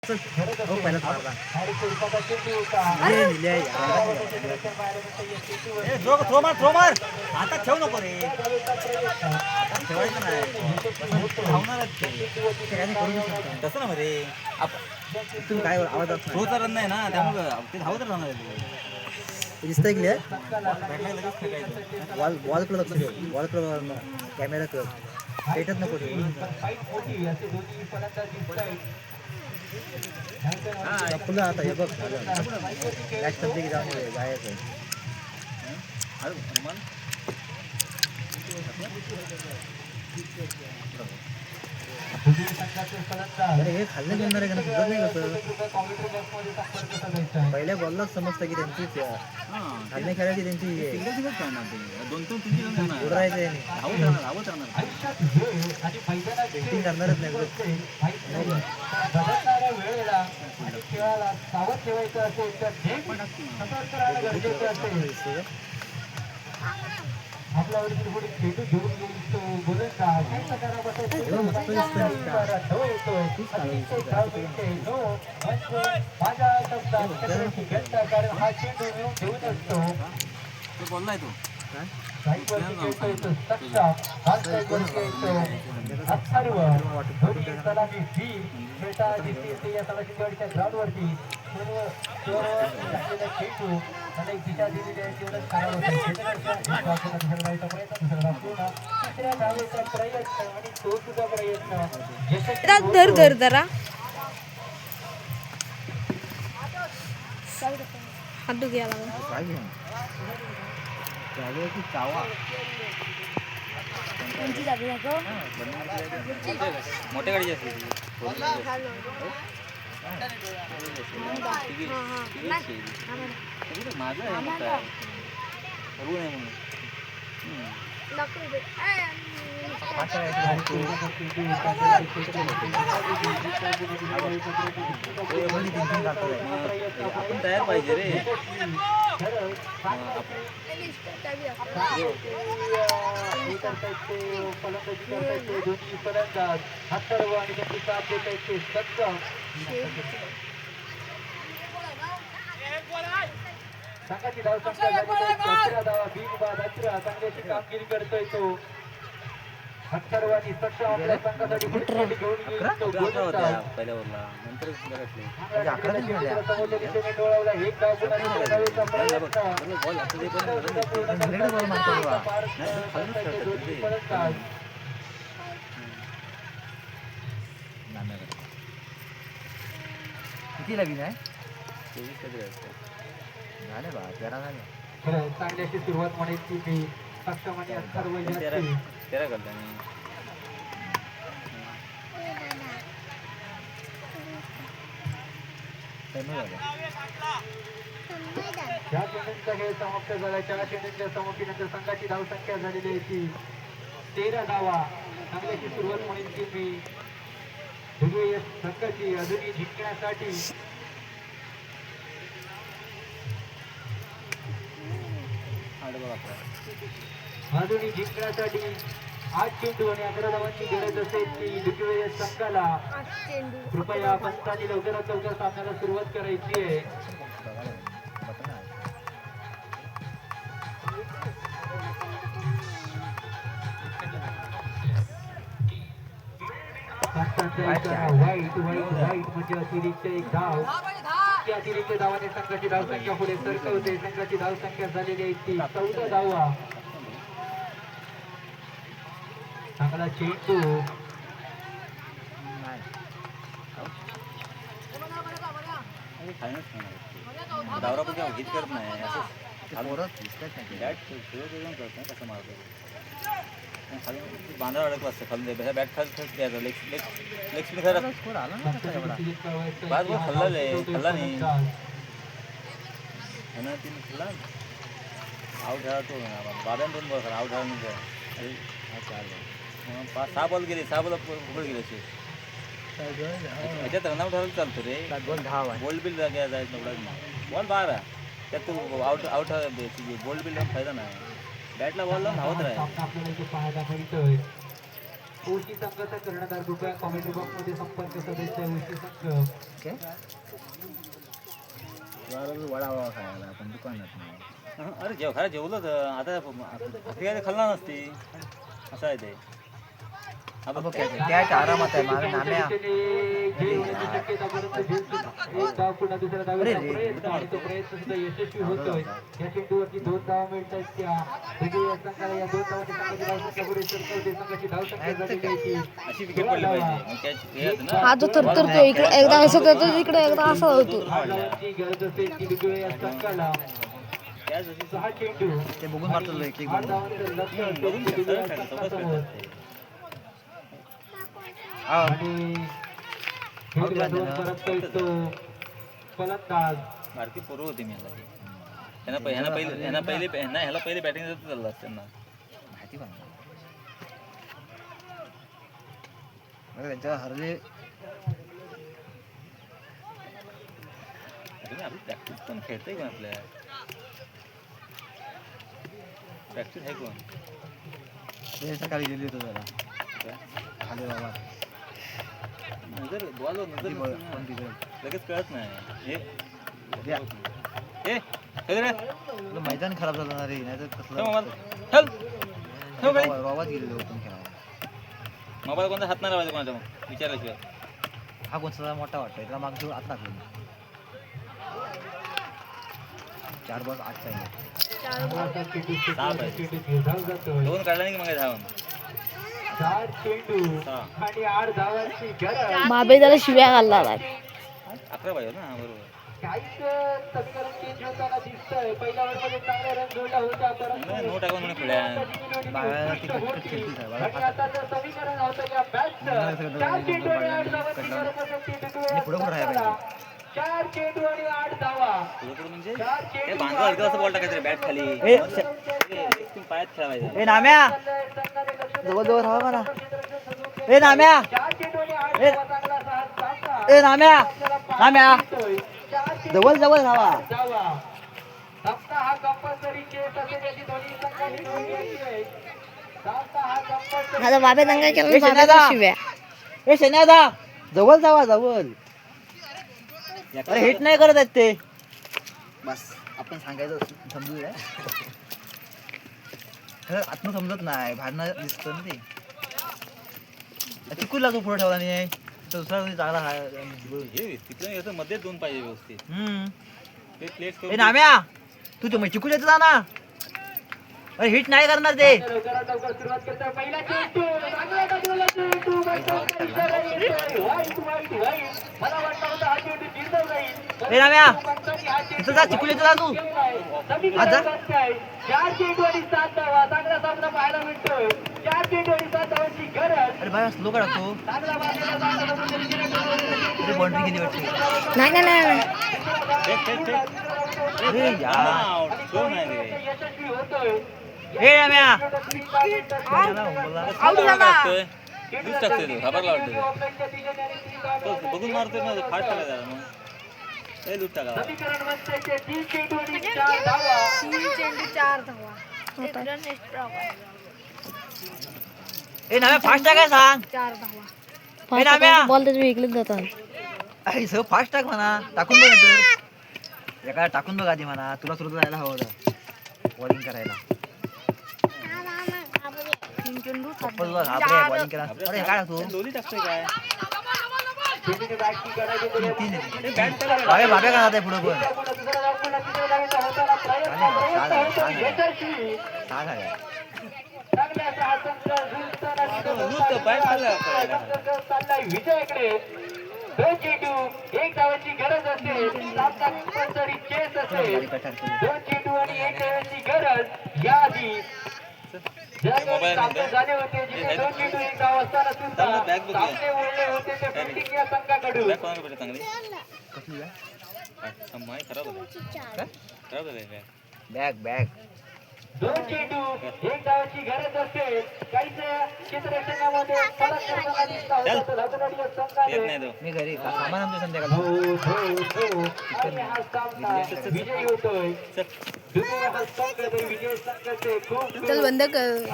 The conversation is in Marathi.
हो पहिलाच मारला थ्रो मार आता ठेवू नको रे आता ठेवायचं नाही धावणारच ते तसं ना रे तुम्ही काय आवाज थ्रोचा रन नाही ना त्यामुळं ते धावत राहणार दिसतंय क्लिअर वॉलकडे लक्ष ठेव वॉलकडे कॅमेरा कर पेटत नको फुलं आता हे बघ मॅच संपली की जाऊन जायचं अरे हे खाल्लं घेणार आहे का सुचत नाही कसं पहिल्या बॉललाच समजतं की त्यांची खाल्ल्या खेळायची त्यांची पेंटिंग करणारच नाही आपल्यावरती थोडी खेळू घेऊन गेली बोलत कारण हा चेंडू घेऊन असतो बोललाय तो ग्राउंडवरती अनेक दिशा दिलेली आहे प्रयत्न आणि तो सुद्धा प्रयत्न धर धर जरा हात घ्या चावा मोठ्या गाडी असते माझं आपण तयार पाहिजे रे संघाची धावसंख्या चांगल्याची कामगिरी करतोय तो अक्षरवाणी सक्षम आपल्या संघासाठी घेऊन पहिल्या ओव्हरला नंतर डोळावला एक किती लागली नाही 23 कधी झाले बा 13 झाले चांगल्याशी सुरुवात म्हणायची मी सक्षम आणि अक्षर तेरा करता ज्या चेंडूंचा खेळ समाप्त झाला त्या चेंडूंच्या समाप्तीनंतर संघाची धावसंख्या झालेली आहे ती 13 धावा चांगल्याची सुरुवात म्हणायची मी ध्रुवीय संघाची अजूनही जिंकण्यासाठी अजूनही जिंकण्यासाठी 8 चेंडू आणि 11 धावांची गरज असेल ती ध्रुवीय संघाला कृपया पंचांनी लवकरात लवकर सामन्याला सुरुवात करायची आहे वाईट म्हणजे अतिरिक्त एक धाव त्या अतिरिक्त धावाने संघाची धावसंख्या पुढे सरकवते संघाची धावसंख्या झालेली आहे ती 14 धावा चांगला चेंडू धावरा पण हिट करत नाही कसं मारतो खाली बांधा अडकला असतं खाली बॅट खाली द्यायचा लेग स्पिन खरं बाद खाल्ला नाही तीन खाल्ला आउट झाला तो बाब्यान 2 बॉल आउट झाला म्हणजे 6 बॉल गेले 6 बॉल पुढे गेले असे ह्याच्यात रनआउट व्हायला चालतो रे गोल्ड बिल जायचं बॉल 12 त्यात तू आउट गोल्ड बिल लावून फायदा नाही बॅटला बॉल लावून धावत राहील ओशी संघाचा कर्णधार कृपया कॉमेंट्री बॉक्स मध्ये संपर्क सदस्य ओशी संघ वडापाव खायला आपण दुकानात नाही. अरे खरं जेवलं तर आता भाकरी खाल्ला नसती असं आहे ते. हा बघ काय ते. त्या आरामात आहे माझ्या नाम्या. यशस्वी होतोय या चेंडूवरती 2 धावा मिळतात त्या वेगवेगळ्या संघाला या 2 धावांची संघाची धावसंख्या पुढे सरकवते संघाची धावसंख्या झालेली आहे अशी विकेट पडली पाहिजे मग त्याची हे होतं ना. हा जो तरतरतो इकडे एकदा असं करतो इकडे एकदा असा होतो. 8 धावांची गरज असेल की वेगवेगळ्या संघाला त्याच दिवशी 6 चेंडू ते बघून मारतो एक एक 8 धावांचं लक्ष्य असेल की वेगवेगळ्या संघासमोर आणि खेळाडूवर परत करतो फलंदाज भारती पूर्व होती मी आता ह्याला ह्याला पहिले बॅटिंग देत चाललं त्यांना माहिती पण त्यांच्या हरले. आपली प्रॅक्टिस पण खेळतंय कोण आपल्या प्रॅक्टिस आहे कोण ते सकाळी गेली होतो जरा आले बाबा नजर बॉल नजर पण तिकडे लगेच कळत नाही द्या. हे खेळ रे आपलं मैदान खराब झालं ना रे नाही तर ठेव कसलं मोबाईल ठेव ठेव गाडी रोवात गेलेलो होतो खेळायला. मोबाईल कोणता हात नाही लावायचा कोणाचा मग विचारल्याशिवाय हा कोणता मोठा वाटतोय त्याला माग घेऊन आत टाकलो. 4 बॉल 8 चाहिए. दोन काढला नाही की मग धावून 4 चेंडू आणि 8 धावांची गरज बाबे त्याला शिव्या घालला. 11 पाहिजे ना बरोबर. काहीच समीकरण चेंज होताना दिसतंय. पहिल्या ओव्हरमध्ये चांगला रन जोडला होता परंतु नो टाकून म्हणून खेळ्या बाळाला ती कटकट खेळती आहे. बाळा आणि आता जे समीकरण होतं या बॅटचं 4 चेंडू आणि 8 धावांची गरज असेल पुढे पुढे राहायला पाहिजे. 4 चेंडू आणि 8 धावा पुढं म्हणजे ते बांधवा हलका असं बॉल टाकायचं बॅट खाली पायात खेळायचं. ए नाम्या जवळ जवळ राहा मला. ए नाम्या 4 चेंडू आणि 8 धावा चांगला सामना. ए नाम्या नाम्या जवळ जवळ राहा. धावा सामना हा कंपल्सरी चेस असेल याची दोन्ही संघांनी नोंद घ्यायची आहे. सामना हा कंपल्सरी आता बाबे दंगा ए, केला शनादा. बाबेला शिव्या. ए शन्यादा जवळ जावा जवळ. अरे हिट नाही करत आहेत ते. बस आपण सांगायचं समजूया. आत्म समजत नाही बाहेरनं दिसतं ना ते. चुकून लागतो पुढे ठेवला नाही दुसरा चांगला हे तिथं याचं मध्ये दोन पाहिजे व्यवस्थित ते प्लेट ए नाम्या तू तो चिकू येतो ना. अरे हिट नाही करणार ते. लवकरात लवकर सुरुवात करतात. पहिला चेंडू चांगला टाकलेला चेंडू मला वाटतं होतं हा चेंडू जिंकव जाईल. ए नाम्या हा इथं जा चिकू येतो ना तू. आज जा. 4 चेंडू आणि 7 धावा चांगला सामना पाहायला मिळतोय. 4 चेंडू आणि 7 धावांची गरज. अरे बाय स्लो टाकतो. चांगला बाजूला अरे बाउंड्री गेली वाटते. नाही अरे यार यशस्वी होतोय. ए नाम्या आऊट झाला. दूध टाकतोय तो घाबरला वाटतं बघून मारतोय ना फास्ट टाकायचा मग हे दूध टाका समीकरण म्हणतंय ते 3 चेंडू आणि 4 धावा. 3 चेंडू 4 धावा. ए नाम्या फास्ट टाकाय सांग. 4 धावा. बॉल त्याच्या वेगळेच जातात. अरे सगळं फास्ट टाक म्हणा. टाकून बघ तर एका टाकून बघ आधी म्हणा. तुला सुरू जायला हवं होतं बॉलिंग करायला. बॉलिंग करा. अरे काय तू दोन्ही टाकतोय काय चेंडूने बॅटची गरज केली. बाबा बाबा का जाते पुढे पण यशस्वी सांग आहे. चांगल्याचा हा संघ नुसतं बॅट खाल्ला चाललाय विजयाकडे. 2 चेंडू 1 धावाची गरज असेल. सामना कंपल्सरी चेस असेल. 2 चेंडू आणि 1 धावाची गरज. याआधी सामने झाले होते जिथे 2 चेंडू 1 धाव असताना सुद्धा सामने उरले होते ते फिल्डिंग या संघाकडून. बॅट कोणाला भेटले चांगली कसली बॅग माय खराब होतं खराब झालं काय बॅग बॅग 2 चेंडू 1 धावाची गरज असेल. काहीच चित्ररचनामध्ये फरक करताना दिसला होता. तर हदगडी या येत संघाने नाही तो मी घरी सामान आमच्या संध्याकाळी आणि हा सामना विजयी होतोय. चल दुसरा हा संघ तर विजय संघाचे खूप चल बंद कर.